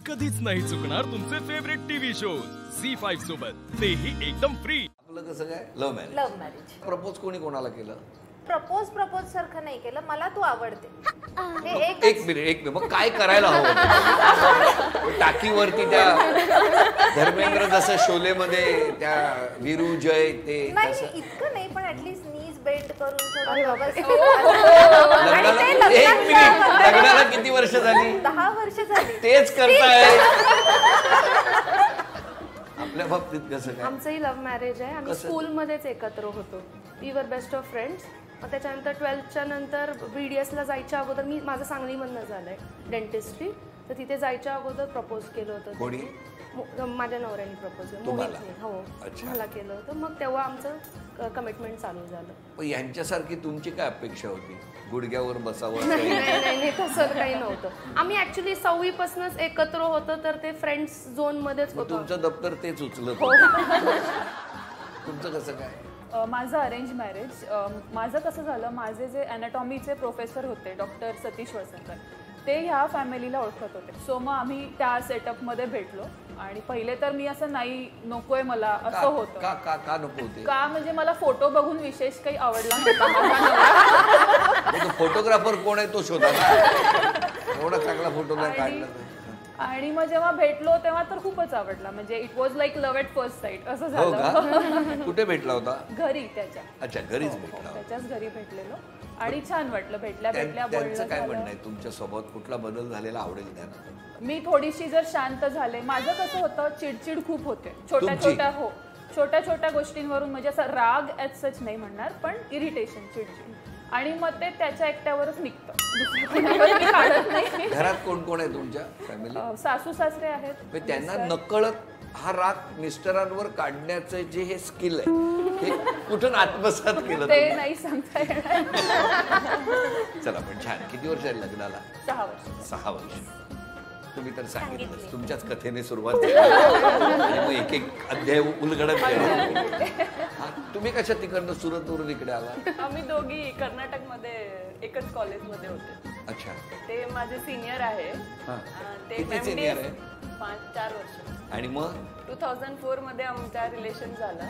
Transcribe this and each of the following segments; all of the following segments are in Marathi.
कधीच नाही चुकणार तुमचे फेवरेट टीव्ही शोज झी5 सोबत, तेही एकदम फ्री। आपलं कसं काय लव्ह मॅरेज प्रपोज कोणी कोणाला केलं? प्रपोज सारखं नाही केलं, मला तू आवडते हे एक मिनिट मग काय करायला हवं? टाकीवरती त्या धर्मेंद्र जसं शोले मध्ये त्या वीरू जय ते नाही इतकं नाही, पण ऍटलीस्ट नीज बेंड करून लग्नाला किती वर्ष झाली? 10 वर्ष झाली। तेच करताय आपल्या बाबतीत कसं काय? आमचंही लव्ह मॅरेज आहे। आम्ही स्कूलमध्येच एकत्र होतो, we were best of friends. मग त्याच्यानंतर 12th नंतर BDSला जायच्या अगोदर माझं सांगलीमधनं झालंय डेंटिस्ट्री, तर तिथे जायच्या अगोदर प्रपोज केलं होतं। कोणी? माझ्या नवऱ्याने प्रपोज केलं, मोहितने। हो मला केलं होतं। मग तेव्हा आमचं कमिटमेंट चालू झालं। पण यांच्यासारखी तुमची काय अपेक्षा होती? गुडघ्यावर बसावं? नाही तसं काही नव्हतं। आम्ही ऍक्च्युली 6वी पासूनच एकत्र होतो, तर ते फ्रेंड्स झोन मध्येच होतो। तुमचं दप्तर तेच उचलत? तुमचं कसं काय? माझं अरेंज मॅरेज। माझं कसं झालं, माझे जे ॲनाटॉमीचे प्रोफेसर होते डॉक्टर सतीश वसंकर, ते ह्या फॅमिलीला ओळखत होते। सो मग आम्ही त्या सेटअपमध्ये भेटलो आणि पहिले तर मी असं नाही, नकोय मला असं होतं। का नको होते? का म्हणजे मला फोटो बघून विशेष काही आवडला नव्हता। फोटोग्राफर कोण आहे तो शोधा ना, एवढा चांगला फोटो नाही काढला। आणि मग जेव्हा भेटलो तेव्हा तर खूपच आवडला, म्हणजे it was like love at first sight असं झालं। कुठे भेटला होता? घरी त्याच्या। अच्छा, घरीच भेटला? त्याच्याच घरी भेटलेलो आणि छान वाटलं भेटल्या बोलणं काय म्हणणं आहे तुमच्या स्वभावात कुठला बदल झालेला आवडेल त्यांना? मी थोडीशी जर शांत झाले, माझं कसं होतं चिडचिड खूप होते छोट्या छोट्या गोष्टींवरून, म्हणजे असं राग ॲज सच नाही म्हणणार, पण इरिटेशन, चिडचिड, आणि मग ते त्याच्या एकट्यावरच निघतं, काढत नाही। घरात कोण कोण आहे तुमच्या फॅमिली? सासू सासरे आहेत। त्यांना नकळत हा राग मिस्टरांवर काढण्याचं जे हे स्किल आहे हे कुठून आत्मसात केलं ते नाही सांगता येणार। चला पण छान। किती वर्ष आहे लग्नाला? 6 वर्ष। 6 वर्ष। तुम्ही तर सांगितलं, तुमच्याच कथेने सुरुवात झाली आणि मग एक एक अध्याय उलगडत गेला। तुम्ही कशा तिकडनं सुरतवरून इकडे आला? आम्ही दोघी कर्नाटकमध्ये एकच कॉलेजमध्ये होते। अच्छा। ते माझे सिनियर आहे। ते सिनियर आहे? 5-4 वर्ष। आणि मग 2004 मध्ये आमचा रिलेशन झाला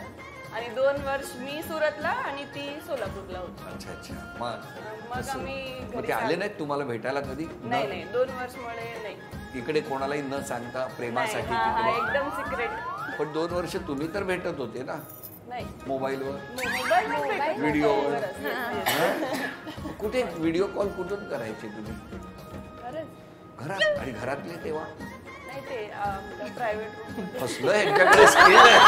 आणि 2 वर्ष मी सुरतला आणि ती सोलापूरला होती। अच्छा। मग आम्ही घरी आले नाहीत तुम्हाला भेटायला कधी? नाही 2 वर्षमुळे नाही। इकडे कोणालाही न सांगता प्रेमासाठी? एकदम सिक्रेट। पण 2 वर्ष तुम्ही तर भेटत होते ना? नाही, मोबाईलवर, व्हिडिओवर। कुठे व्हिडिओ कॉल कुठून करायचे तुम्ही? घरात? आणि घरातले तेव्हा नाही, ते प्रायव्हेट रूम फसलं ह्यांच्याकडे स्किल आहे।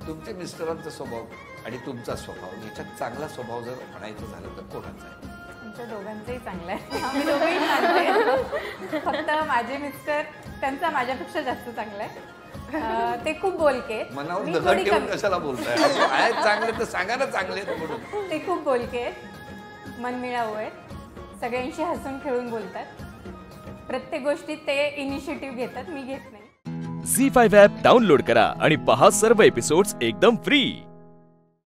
तुमच्या मिस्टरांचा स्वभाव आणि तुमचा स्वभाव याच्यात चांगला स्वभाव जर म्हणायचं झालं तर कोणाचा आहे? आमच्या दोघांचंही चांगलं आहे, आम्ही दोघंही चांगले। फक्त माझे मिस्टर त्यांचा माझ्यापेक्षा जास्त चांगला आहे। ते खूप बोलके, मनावर दगड ठेवून कशाला बोलताय? आहेत चांगले तर सांगा ना चांगले म्हणून। ते खूप बोलके, मनमिळाऊ आहेत, सगळ्यांशी हसून खेळून बोलतात, प्रत्येक गोष्टीत ते इनिशिएटिव्ह घेतात, मी घेत नाही। झी5 ॲप डाउनलोड करा आणि पहा सर्व एपिसोड्स एकदम फ्री।